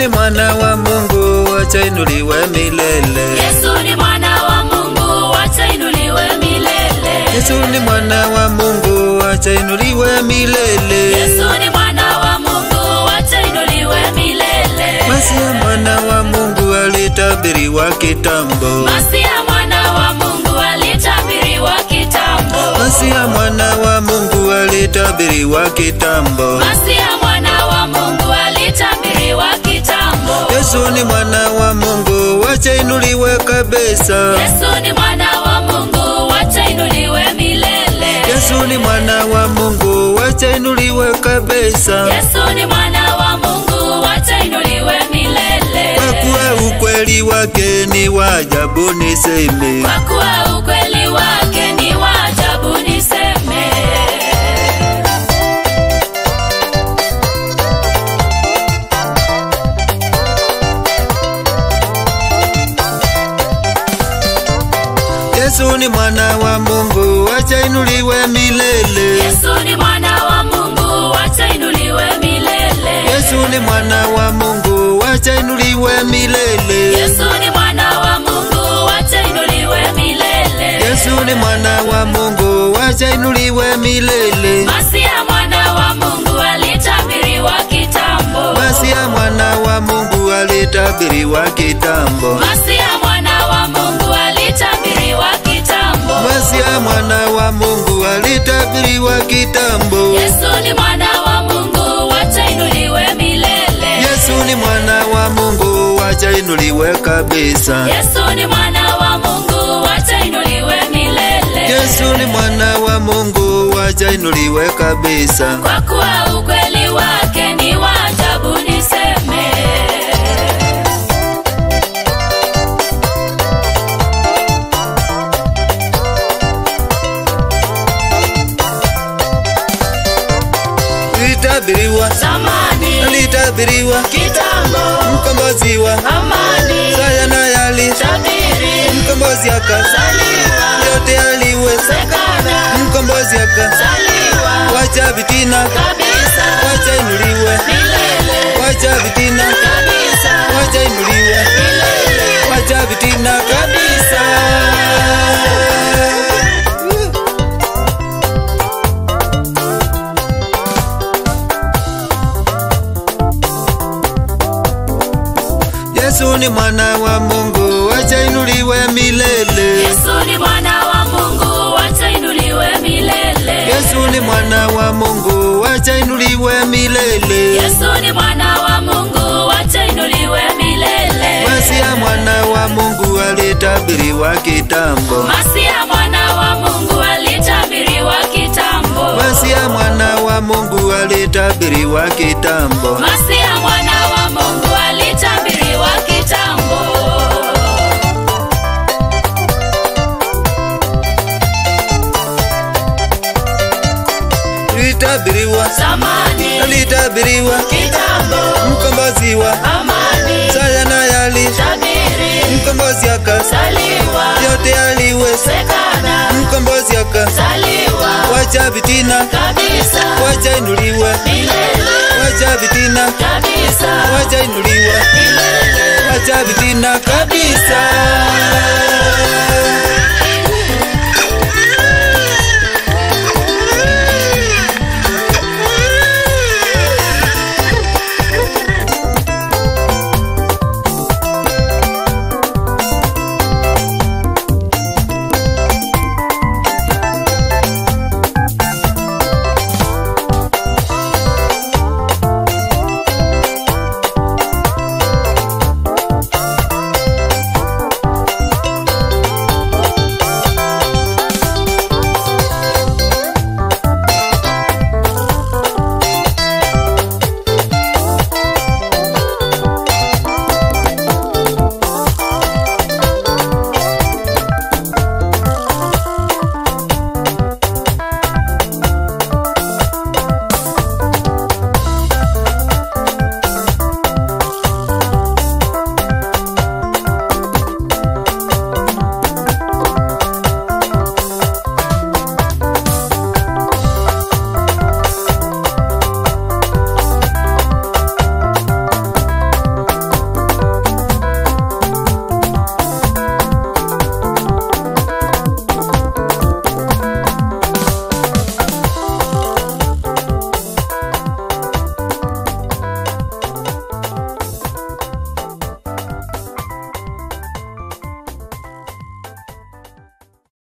ni mwana wa Mungu, wacha inuliwe milele. Yesu ni mwana wa Mungu, wacha inuliwe milele. Yesu ni mwana wa Mungu, wacha inuliwe milele. Yesu ni mwana wa Mungu, wacha inuliwe milele. Masia mwana wa Mungu alitabiriwa kitambo. Masia mwana wa Mungu alitabiriwa kitambo. Masia mwana wa Mungu alitabiriwa kitambo. Masia mwana wa Mungu alitabiriwa kitambo. Yesu ni mwana wa Mungu, wacha inuliwe kabisa. Yesu ni mwana wa Mungu, wacha inuliwe milele. Yesu ni mwana wa Mungu, wacha inuliwe kabisa. Yesu ni mwana wa Mungu, wacha inuliwe milele. Kwa kuwa ukweli wake ni wa ajabu niseme. Kwa kuwa ukweli wake ni wa ajabu niseme. Yesu ni mwana wa Mungu, wacha inuliwe milele. Yesu ni mwana wa Mungu, wacha inuliwe milele. Yesu ni mwana wa Mungu, wacha inuliwe milele. Yesu ni mwana wa Mungu, wacha inuliwe milele. Yesu ni mwana wa Mungu, wacha inuliwe milele. Masia mwana wa Mungu alitabiriwa kitambo. Masia mwana wa Mungu alitabiriwa kitambo. Masia mwana wa Mungu alitabiriwa kitambo. Masia mwana wa Mungu alitabiriwa kitambo. Yesu ni mwana wa Mungu, wacha inuliwe milele. Yesu ni mwana wa Mungu, wacha inuliwe kabisa. Yesu ni mwana wa Mungu, wacha inuliwe milele. Yesu ni mwana wa Mungu, wacha inuliwe kabisa. Kwa kuwa ukweli wake ni wa ajabu niseme. Alitabiriwa zamani, alitabiriwa kitambo, mkombozi wa amani, saya na yali tabiri, mkombozi akazaliwa, yote aliwezekana, mkombozi akazaliwa. Wacha vitina kabisa, wacha inuliwe milele, wacha vitina kabisa, wacha inuliwe milele, wacha vitina kabisa. Yesu ni mwana wa Mungu, wacha inuliwe milele. Yesu ni mwana wa Mungu, wacha inuliwe milele. Yesu ni mwana wa Mungu, wacha inuliwe milele. Yesu ni mwana wa Mungu, wacha inuliwe milele. Masia mwana wa Mungu alitabiriwa kitambo. Masia mwana wa Mungu alitabiriwa kitambo. Masia mwana wa Mungu alitabiriwa kitambo. Masia mwana wa Mungu alitabiriwa kitambo. Alitabiriwa zamani, alitabiriwa kitambo, mkombozi wa amani, saya na yali tabiri, mkombozi akazaliwa, yote aliwezekana, mkombozi akazaliwa. Wacha vitina kabisa, wacha inuliwe milele, wacha vitina kabisa, wacha inuliwe milele, wacha vitina kabisa.